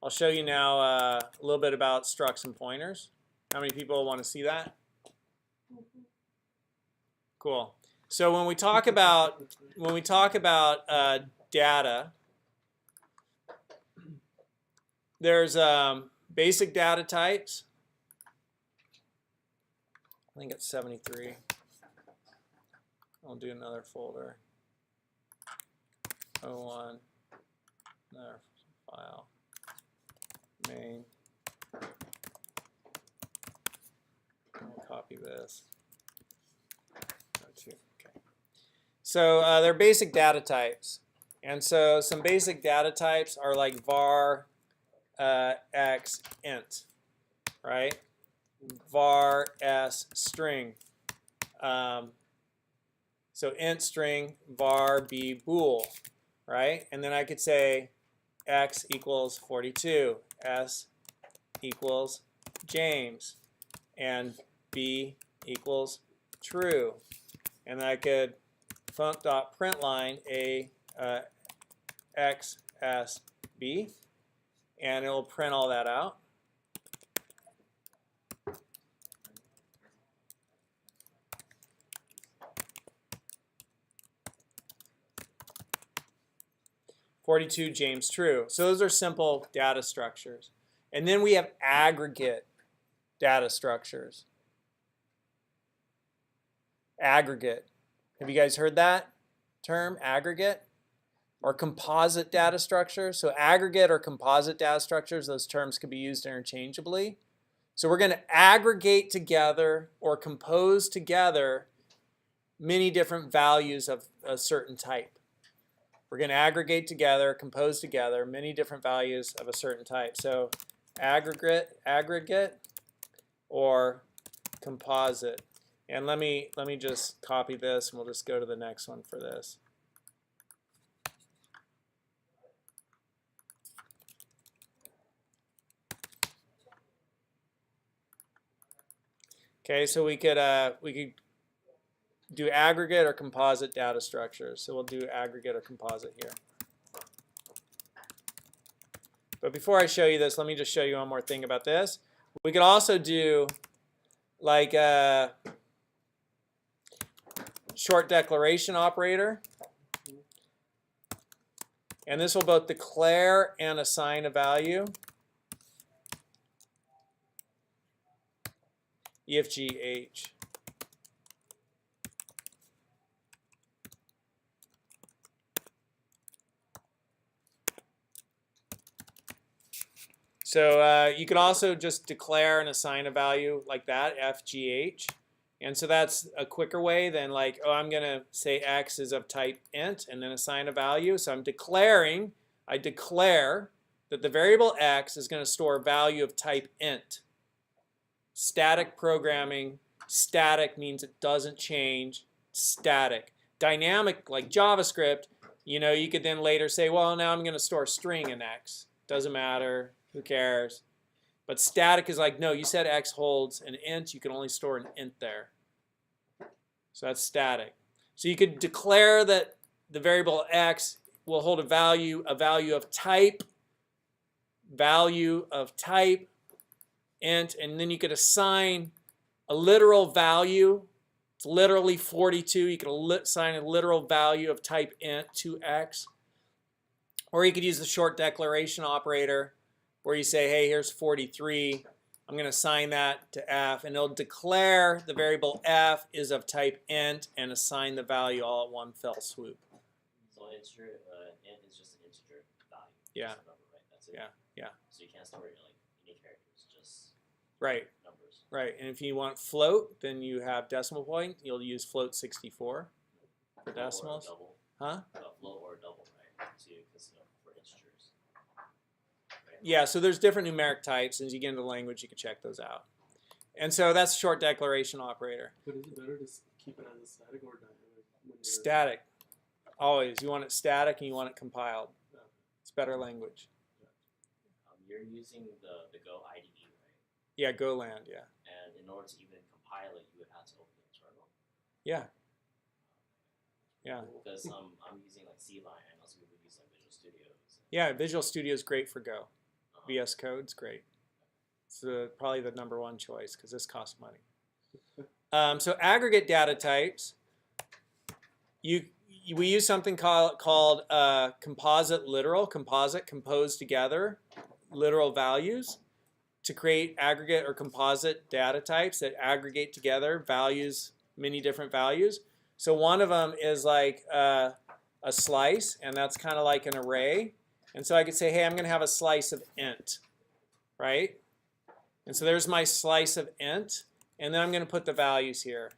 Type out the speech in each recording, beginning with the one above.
I'll show you now a little bit about structs and pointers. How many people want to see that? Cool. So when we talk about data, there's basic data types. I think it's 73. I'll do another folder. 01, another file, main. I'll copy this. Okay. So they're basic data types. And so some basic data types are like var x int, right? Var s string. So int string var b bool, right? And then I could say x equals 42, s equals James, and b equals true. And then I could func.println a x s b, and it will print all that out. "42 James true." So those are simple data structures. And then we have aggregate data structures. Aggregate. Have you guys heard that term, aggregate? Or composite data structures. So aggregate or composite data structures, those terms could be used interchangeably. So we're going to aggregate together or compose together many different values of a certain type. We're going to aggregate together, compose together many different values of a certain type. So aggregate or composite. And let me just copy this, and we'll just go to the next one for this. Okay, so we could do aggregate or composite data structures. So we'll do aggregate or composite here. But before I show you this, let me just show you one more thing about this. We could also do like a short declaration operator. And this will both declare and assign a value. EFGH. So you can also just declare and assign a value like that, FGH. And so that's a quicker way than like, oh, I'm going to say x is of type int and then assign a value. So I declare that the variable x is going to store a value of type int. Static programming, static means it doesn't change, static. Dynamic, like JavaScript, you could then later say, well, now I'm going to store a string in x. Doesn't matter. Who cares? But static is like, no, you said x holds an int. You can only store an int there. So that's static. So you could declare that the variable x will hold a value of type, int, and then you could assign a literal value. It's literally 42. You could assign a literal value of type int to x. Or you could use the short declaration operator, where you say, hey, here's 43. I'm going to assign that to f, and it'll declare the variable f is of type int and assign the value all at one fell swoop. So int is just an integer value. Yeah. Just a number, right? That's it. Yeah. So you can't store like unique characters, just right. Numbers. Right. And if you want float, then you have decimal point. You'll use float 64 for decimals. Or double. Huh? Float or double, right? Because for integers. Yeah, so there's different numeric types, and as you get into the language, you can check those out. And so that's a short declaration operator. But is it better to keep it as a static or dynamic? Static. Always. You want it static and you want it compiled. Yeah. It's better language. You're using the Go IDE, right? Yeah, Golang, yeah. And in order to even compile it, you would have to open the terminal. Yeah. Yeah. Because I'm using like CLine, and also we would use like Visual Studio. Yeah, Visual Studio is great for Go. VS Code's great. It's probably the #1 choice because this costs money. So aggregate data types, we use something called composite literal, composed together, literal values to create aggregate or composite data types that aggregate together values, many different values. So one of them is like a slice, and that's kind of like an array. And so I could say, hey, I'm going to have a slice of int, right? And so there's my slice of int, and then I'm going to put the values here,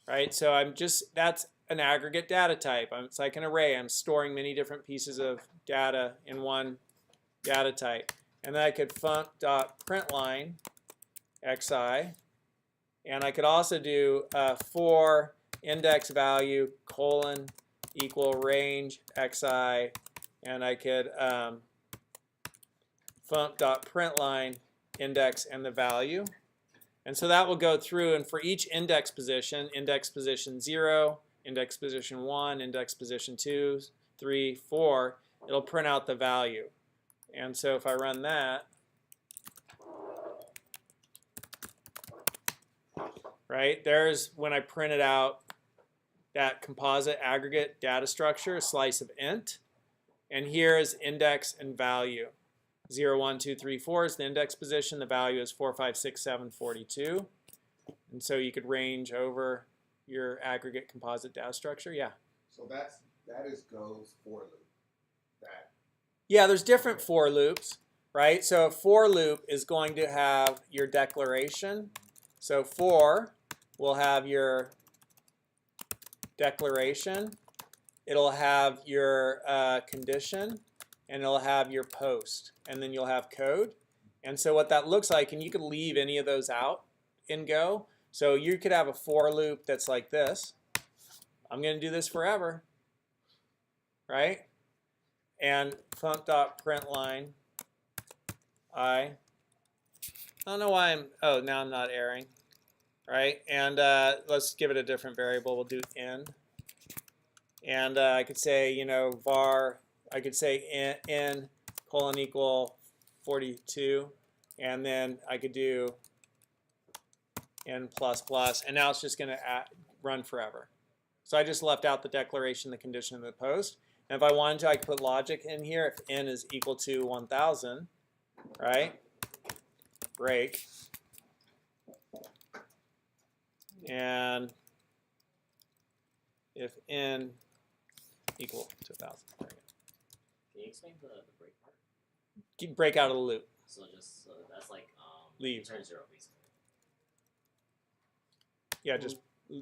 right? So that's an aggregate data type. It's like an array. I'm storing many different pieces of data in one data type. And then I could func.println xi, and I could also do for index value colon equal range xi, and I could func.println index and the value. And so that will go through, and for each index position 0, index position 1, index position 2, 3, 4, it'll print out the value. And so if I run that, right, there's when I printed out that composite aggregate data structure, a slice of int. And here is index and value. 0, 1, 2, 3, 4 is the index position. The value is 4, 5, 6, 7, 42. And so you could range over your aggregate composite data structure. Yeah. So that is Go's for loop. That. Yeah, there's different for loops, right? So a for loop is going to have your declaration. So for will have your declaration. It'll have your condition, and it'll have your post, and then you'll have code. And so what that looks like, and you could leave any of those out in Go. So you could have a for loop that's like this. I'm going to do this forever, right? And func.println I don't know why now I'm not erring, right? And let's give it a different variable. We'll do n. And I could say, var, I could say n colon equal 42, and then I could do n plus plus, and now it's just going to run forever. So I just left out the declaration, the condition, and the post. And if I wanted to, I could put logic in here. If n is equal to 1,000, right? Break. And if n equal to 1,000. Can you explain the break part? Break out of the loop. So that's like Leave. return 0 basically. Yeah, just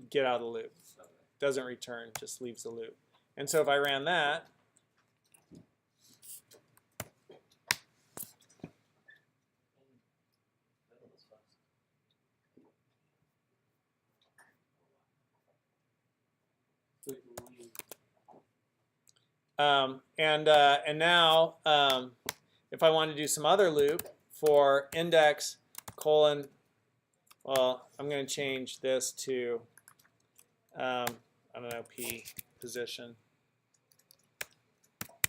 get out of the loop. Okay. Doesn't return, just leaves the loop. And so if I ran that, and now if I want to do some other loop for index colon, well, I'm going to change this to I don't know, p position.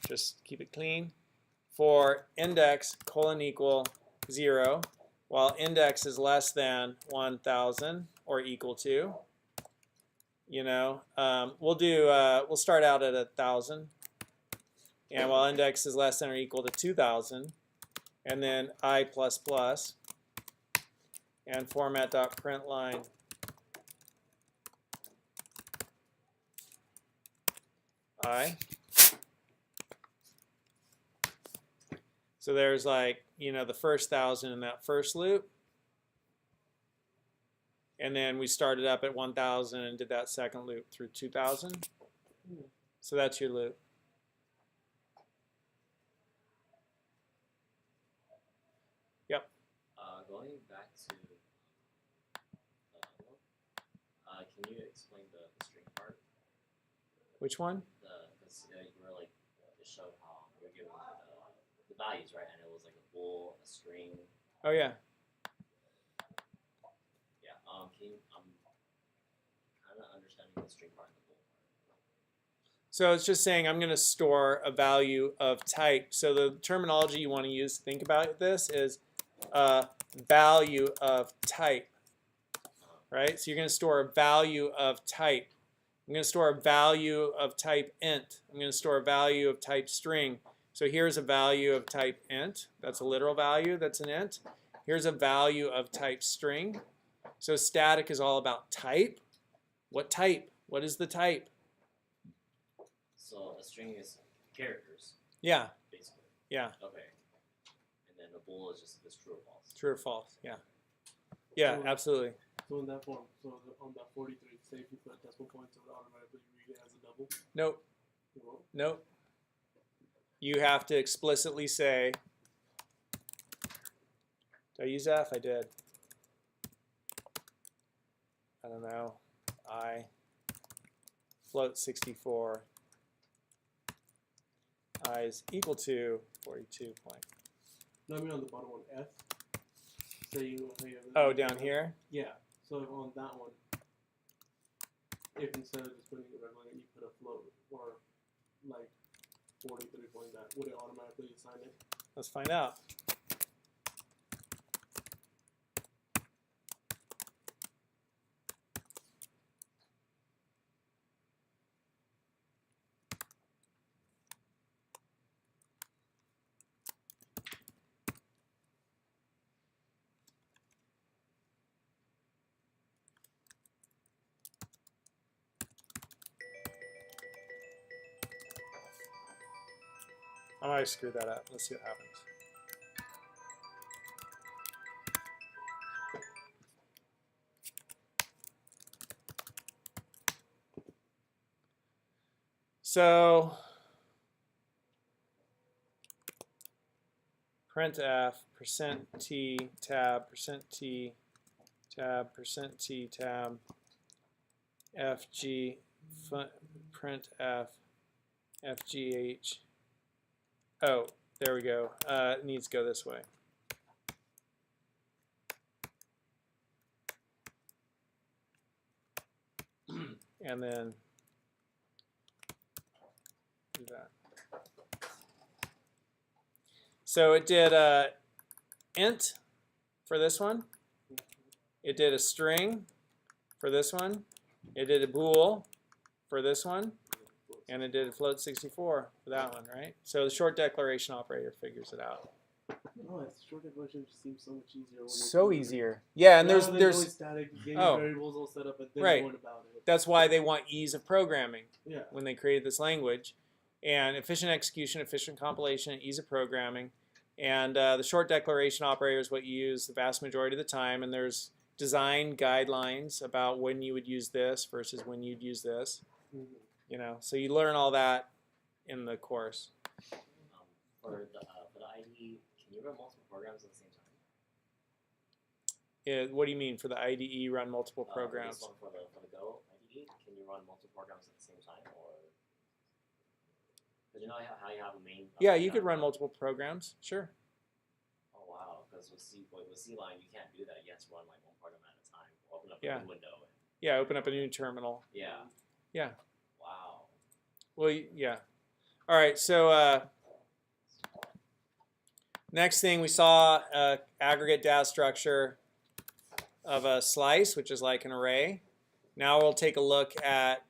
Just keep it clean. For index colon equal 0, while index is less than 1,000 or equal to, we'll start out at 1,000. And while index is less than or equal to 2,000, and then I++, and format.println I. So there's like, the first 1,000 in that first loop. And then we started up at 1,000 and did that second loop through 2,000. So that's your loop. Yep. Going back to can you explain the string part? Which one? Because you were like just showed how you were given the values, right? And it was like a bool, a string. Oh yeah. Yeah. I'm kind of understanding the string part and the bool So it's just saying I'm going to store a value of type. So the terminology you want to use to think about this is value of type, right? So you're going to store a value of type. I'm going to store a value of type int. I'm going to store a value of type string. So here's a value of type int. That's a literal value. That's an int. Here's a value of type string. So static is all about type. What type? What is the type? So a string is characters, Yeah, basically. yeah. Okay. And then a bool is just if it's true or false. True or false? Yeah. Yeah, So- absolutely. So in that form, on that 43, say if you put decimal points, it would automatically read it as a double. Nope. You won't? Nope. You have to explicitly say, did I use F? I did. I don't know. I float 64. I is equal to 42 point. No, I mean on the bottom one, F. Say you. Oh, down here? Yeah. So on that one, if instead of just putting a regular, you put a float or like 43 point that, would it automatically assign it? Let's find out. I might screw that up. Let's see what happens. So printf %t tab %t tab %t tab fg printf fgh. Oh, there we go. It needs to go this way. And then do that. So it did int for this one. It did a string for this one. It did a bool for this one. And it did a float 64 for that one, right? So the short declaration operator figures it out. No, it's short declaration just seems so much easier. When So you're easier. Yeah, and rather than there's going static, getting oh. variables all set up, and then Right. going about it. that's why they want ease of programming Yeah. when they created this language. And efficient execution, efficient compilation, and ease of programming. And the short declaration operator is what you use the vast majority of the time. And there's design guidelines about when you would use this versus when you'd use this. Mm-hmm. You know, so you learn all that in the course. For the IDE, can you run multiple programs at the same time? What do you mean for the IDE run multiple This programs? one for the Go IDE, can you run multiple programs at the same time, or because you know how you have a main? Yeah, you could run multiple programs, sure. Oh wow, because with C line you can't do that. You have to run like one program at a time. Open up Yeah. a new window. And, Yeah, open up a new terminal. yeah. Yeah. Wow. Well, yeah. All right, so next thing we saw aggregate data structure of a slice, which is like an array. Now we'll take a look at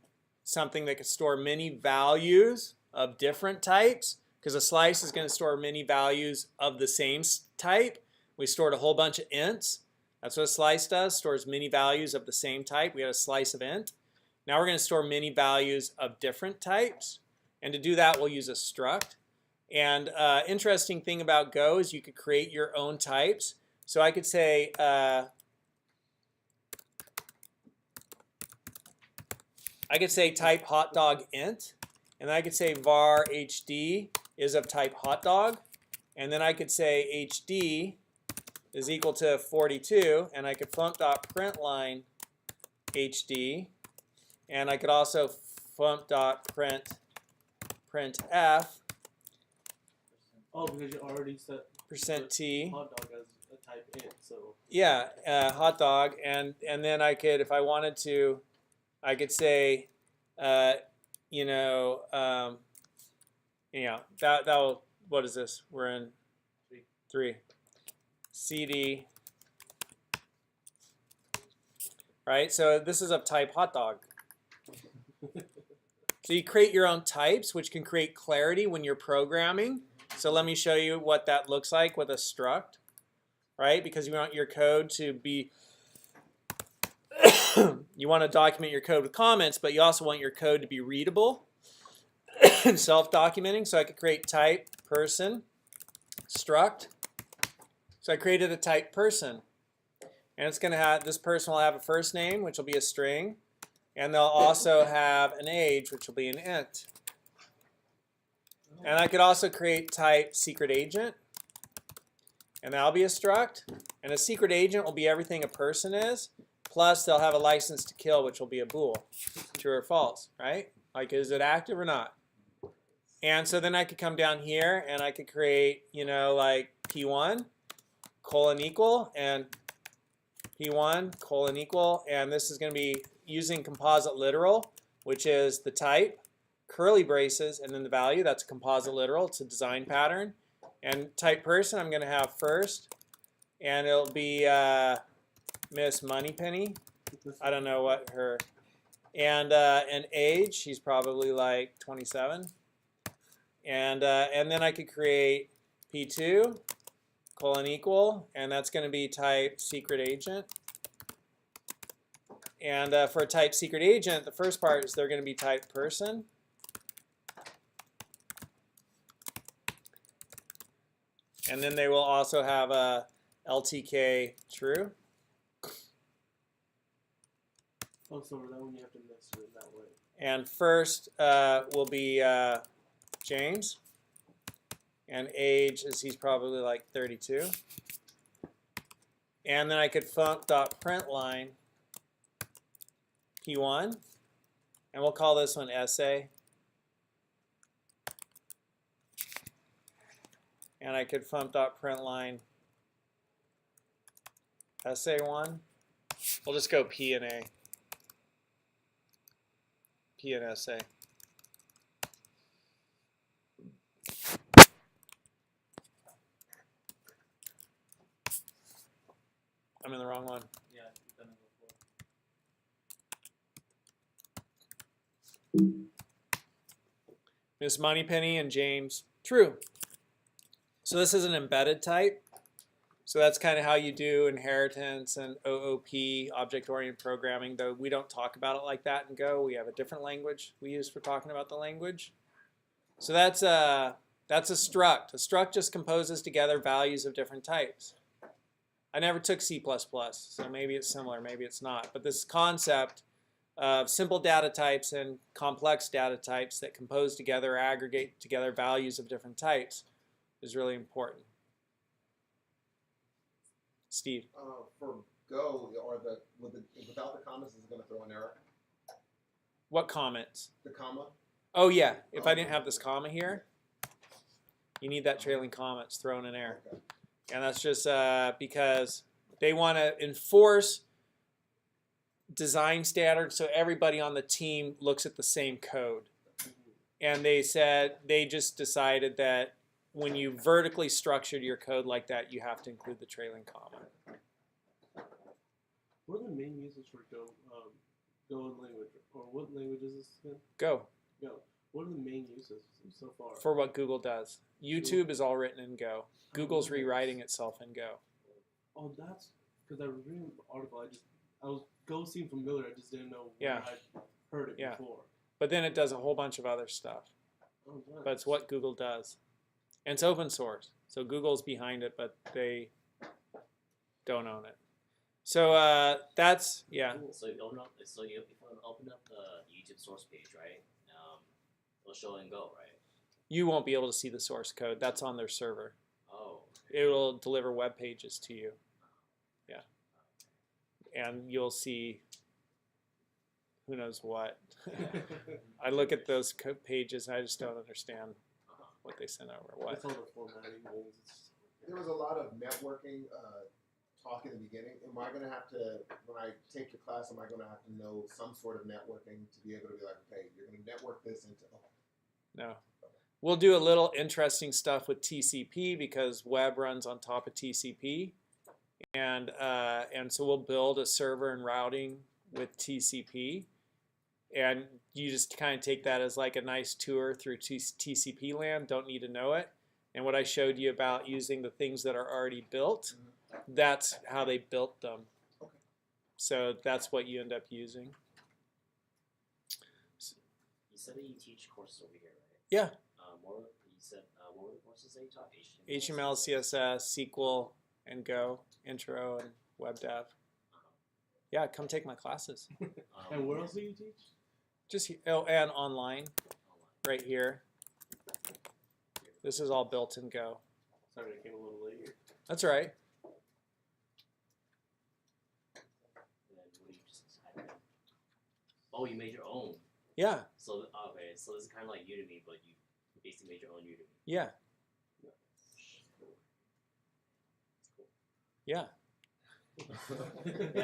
something that could store many values of different types, because a slice is going to store many values of the same type. We stored a whole bunch of ints. That's what a slice does, stores many values of the same type. We had a slice of int. Now we're going to store many values of different types. And to do that, we'll use a struct. And interesting thing about Go is you could create your own types. So I could say type hotdog int, and I could say var hd is of type hotdog, and then I could say hd is equal to 42, and I could flump.println hd, and I could also flump.printf. Oh, because you already set %t. hot dog as a type int, so Yeah, hot dog, and then I could, if I wanted to, I could say you know, that'll, what is this? We're in 3. CD, right? So this is of type hot dog. So you create your own types, which can create clarity when you're programming. So let me show you what that looks like with a struct, right? Because you want your code to be, you want to document your code with comments, but you also want your code to be readable and self-documenting. So I could create type person struct. So I created a type person. And it's going to have, this person will have a first name, which will be a string. And they'll also have an age, which will be an int. And I could also create type secret agent. And that'll be a struct. And a secret agent will be everything a person is. Plus, they'll have a license to kill, which will be a bool. True or false, right? Like, is it active or not? And so then I could come down here and I could create, you know, like P1 colon equal and P1 colon equal. And this is going to be using composite literal, which is the type, curly braces, and then the value. That's a composite literal. It's a design pattern. And type person, I'm going to have first. And it'll be Miss Moneypenny. I don't know what her. And age, she's probably like 27. And then I could create P2 colon equal, and that's going to be type secret agent. And for a type secret agent, the first part is they're going to be type person. And then they will also have a LTK true. Oh, so that one you have to nested it that way. And first will be James. And age is he's probably like 32. And then I could func.println P1. And we'll call this one essay. And I could func.println essay1. We'll just go P and A. P and essay. I'm in the wrong one. Yeah, you've done it before. Miss Moneypenny and James true. So this is an embedded type. So that's kind of how you do inheritance and OOP, object-oriented programming, though we don't talk about it like that in Go. We have a different language we use for talking about the language. So that's a struct. A struct just composes together values of different types. I never took C++, so maybe it's similar, maybe it's not. But this concept of simple data types and complex data types that compose together, aggregate together values of different types is really important. Steve. For Go, or without the comments, is it going to throw an error? What comments? The comma? Oh yeah, if I didn't have this comma here, you need that trailing comments thrown in there. Okay. And that's just because they want to enforce design standards so everybody on the team looks at the same code. And they just decided that when you vertically structured your code like that, you have to include the trailing comma. What are the main uses for Go? Go language, or what language is this again? Go. Go. What are the main uses so far? For what Google does. YouTube is all written in Go. Google's rewriting itself in Go. Oh, that's because I was reading the article. Go seemed familiar. I just didn't know where I'd heard it before. But then it does a whole bunch of other stuff. Oh, nice. But it's what Google does. And it's open source. So Google's behind it, but they don't own it. So that's, yeah. So you open up, if you open up the YouTube source page, right? It'll show in Go, right? You won't be able to see the source code. That's on their server. Oh. It will deliver web pages to you. Yeah. And you'll see who knows what. I look at those code pages and I just don't understand what they sent over. What? It's all the formatting things. There was a lot of networking talk in the beginning, am I going to have to, when I take your class, am I going to have to know some sort of networking to be able to be like, okay, you're going to network this into, No. We'll do a little interesting stuff with TCP because web runs on top of TCP. And so we'll build a server and routing with TCP. And you just kind of take that as like a nice tour through TCP land, don't need to know it. And what I showed you about using the things that are already built, that's how they built them. Okay. So that's what you end up using. You said that you teach courses over here, right? Yeah. What were the courses that you taught? HTML, CSS, SQL, and Go, intro, and web dev. Yeah, come take my classes. And where else do you teach? Just and online, right here. This is all built in Go. Sorry, I came a little late here. That's right. And then what do you just type in? Oh, you made your own. Yeah, So okay, so this is kind of like Udemy, but you basically made your own Udemy. yeah, yeah. Yeah,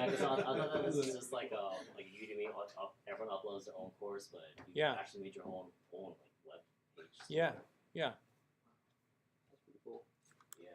because I thought that was just like Udemy. Everyone uploads their own course, but you Yeah. actually made your own like web page. Yeah, yeah. That's pretty cool. Yeah.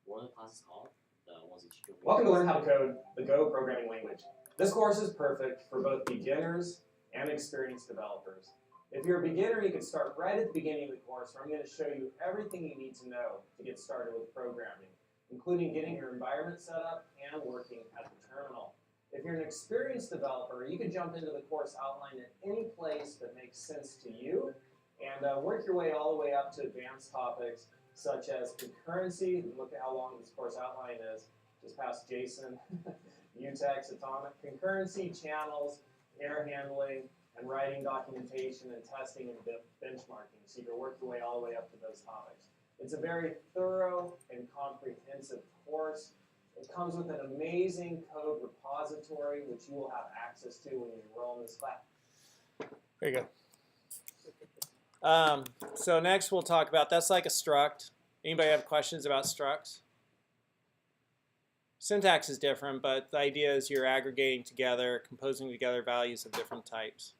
What are the classes called? The ones you teach over Welcome to Learn How to Code, the Go programming language. This course is perfect for both beginners and experienced developers. If you're a beginner, you can start right at the beginning of the course, where I'm going to show you everything you need to know to get started with programming, including getting your environment set up and working at the terminal. If you're an experienced developer, you can jump into the course outline at any place that makes sense to you and work your way all the way up to advanced topics such as concurrency. Look at how long this course outline is. Just past JSON, Mutex, Atomic. Concurrency, channels, error handling, and writing documentation and testing and benchmarking. So you can work your way all the way up to those topics. It's a very thorough and comprehensive course. It comes with an amazing code repository, which you will have access to when you enroll in this class. There you go. So next we'll talk about, that's like a struct. Anybody have questions about structs? Syntax is different, but the idea is you're aggregating together, composing together values of different types.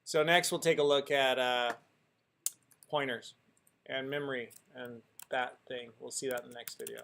So next we'll take a look at pointers and memory and that thing. We'll see that in the next video.